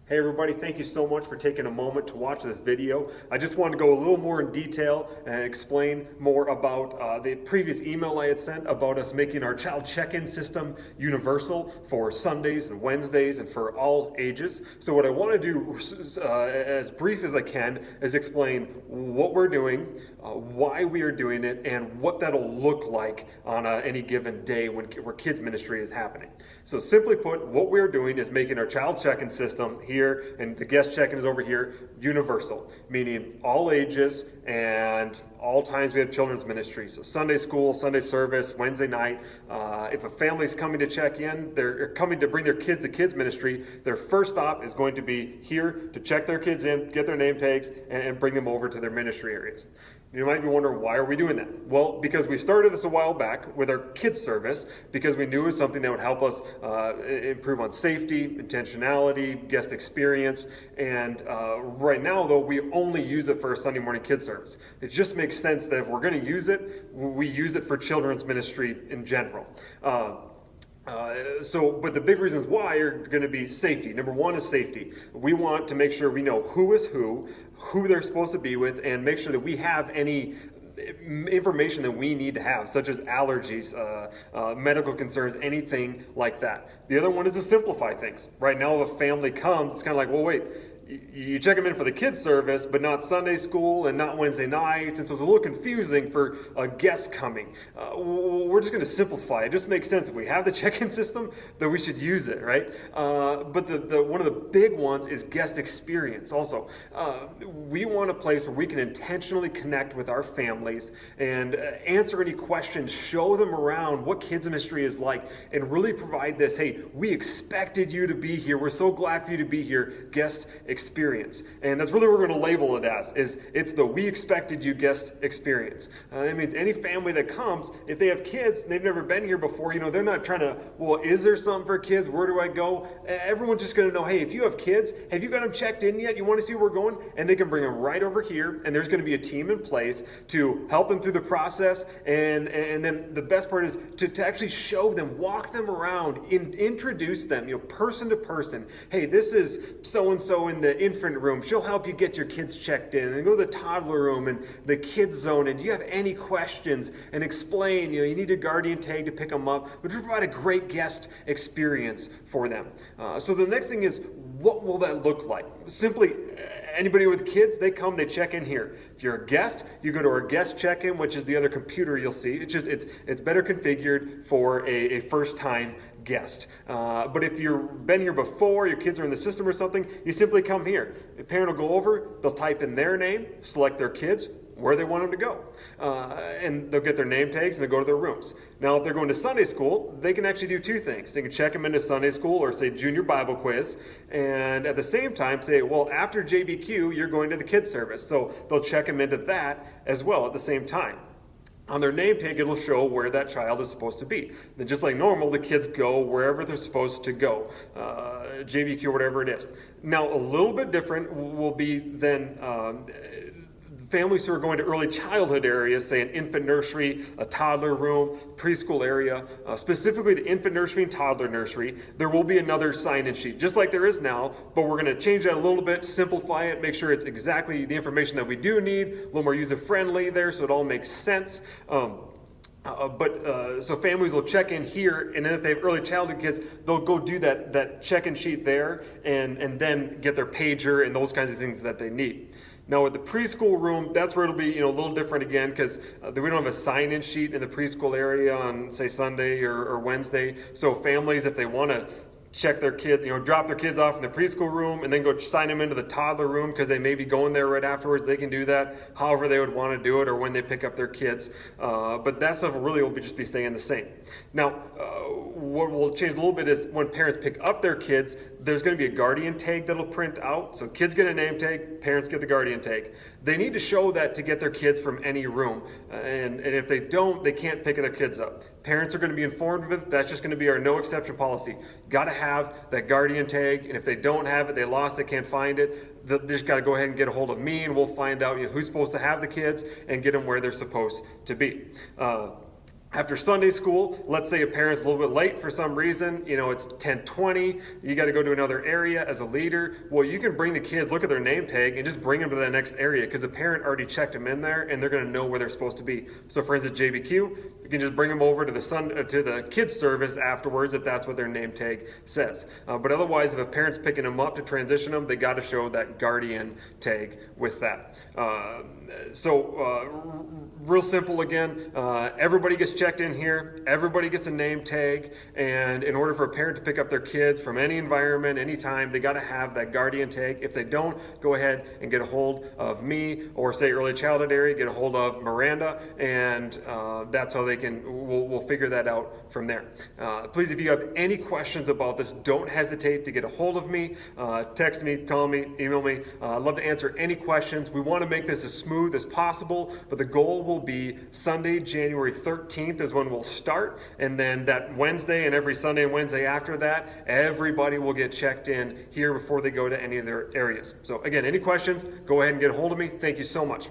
Hey everybody, thank you so much for taking a moment to watch this video. I just wanted to go a little more in detail and explain more about the previous email I had sent about us making our child check-in system universal for Sundays and Wednesdays and for all ages. So what I want to do, as brief as I can, is explain what we're doing, why we are doing it, and what that'll look like on any given day where kids ministry is happening. So simply put, what we're doing is making our child check-in system here, and the guest check-in is over here, universal, meaning all ages and all times we have children's ministry. So Sunday school, Sunday service, Wednesday night. If a family's coming to check in, they're coming to bring their kids to kids ministry, their first stop is going to be here to check their kids in, get their name tags, and bring them over to their ministry areas. You might be wondering, why are we doing that? Well, because we started this a while back with our kids service, because we knew it was something that would help us improve on safety, intentionality, guest experience, and right now, though, we only use it for a Sunday morning kids service. It just makes sense that if we're going to use it, we use it for children's ministry in general. But the big reasons why are going to be safety. Number one is safety. We want to make sure we know who is who they're supposed to be with, and make sure that we have any information that we need to have, such as allergies, medical concerns, anything like that. The other one is to simplify things. Right now, if a family comes, it's kind of like, well, wait, you check them in for the kids service, but not Sunday school and not Wednesday nights, and so it's a little confusing for a guest coming. We're just going to simplify. It just makes sense. If we have the check-in system, then we should use it, right? But one of the big ones is guest experience. Also, we want a place where we can intentionally connect with our families and answer any questions, show them around what kids ministry is like, and really provide this, hey, we expected you to be here. We're so glad for you to be here. Guest experience. And that's really what we're going to label it as, it's the we expected you guest experience. That means any family that comes, if they have kids, they've never been here before, they're not trying to, well, is there something for kids? Where do I go? Everyone's just going to know, hey, if you have kids, have you got them checked in yet? You want to see where we're going? And they can bring them right over here, and there's going to be a team in place to help them through the process. And then the best part is to actually show them, walk them around, introduce them, person to person. Hey, this is so-and-so in the infant room. She'll help you get your kids checked in, and go to the toddler room and the kids zone. And do you have any questions? And explain, you need a guardian tag to pick them up, but to provide a great guest experience for them. So the next thing is, what will that look like? Simply, anybody with kids, they come, they check in here. If you're a guest, you go to our guest check-in, which is the other computer you'll see. It's better configured for a first-time guest. But if you've been here before, your kids are in the system or something, you simply come here. The parent will go over, they'll type in their name, select their kids, where they want them to go. And they'll get their name tags and they'll go to their rooms. Now, if they're going to Sunday school, they can actually do two things. They can check them into Sunday school or say junior Bible quiz. And at the same time say, well, after JBQ, you're going to the kids service. So they'll check them into that as well at the same time. On their name tag, it'll show where that child is supposed to be. Then just like normal, the kids go wherever they're supposed to go, JBQ, whatever it is. Now, a little bit different will be then families who are going to early childhood areas, say an infant nursery, a toddler room, preschool area, specifically the infant nursery and toddler nursery, there will be another sign-in sheet, just like there is now, but we're going to change that a little bit, simplify it, make sure it's exactly the information that we do need, a little more user-friendly there so it all makes sense. So families will check in here, and then if they have early childhood kids, they'll go do that check-in sheet there and then get their pager and those kinds of things that they need. Now with the preschool room, that's where it'll be a little different again, because we don't have a sign-in sheet in the preschool area on, say, Sunday or Wednesday. So families, if they want to check their kids, drop their kids off in the preschool room and then go sign them into the toddler room because they may be going there right afterwards, they can do that however they would want to do it or when they pick up their kids. But that stuff really will just be staying the same. Now, what will change a little bit is when parents pick up their kids, there's going to be a guardian tag that'll print out. So kids get a name tag, parents get the guardian tag. They need to show that to get their kids from any room. And if they don't, they can't pick their kids up. Parents are going to be informed of it. That's just going to be our no exception policy. You got to have that guardian tag, and if they don't have it, they lost it, can't find it, they just got to go ahead and get a hold of me, and we'll find out who's supposed to have the kids and get them where they're supposed to be. After Sunday school, let's say a parent's a little bit late for some reason, it's 10:20, you got to go to another area as a leader. Well, you can bring the kids, look at their name tag, and just bring them to that next area because the parent already checked them in there and they're going to know where they're supposed to be. So for instance, JBQ, you can just bring them over to the kids service afterwards if that's what their name tag says. But otherwise, if a parent's picking them up to transition them, they got to show that guardian tag with that. Real simple again, everybody gets checked in here, everybody gets a name tag, and in order for a parent to pick up their kids from any environment, anytime, they got to have that guardian tag. If they don't, go ahead and get a hold of me, or say early childhood area, get a hold of Miranda, and that's how we'll figure that out from there. Please, if you have any questions about this, don't hesitate to get a hold of me, text me, call me, email me. I'd love to answer any questions. We want to make this as smooth as possible, but the goal will be Sunday, January 13th is when we'll start, and then that Wednesday and every Sunday and Wednesday after that, everybody will get checked in here before they go to any of their areas. So again, any questions, go ahead and get a hold of me. Thank you so much.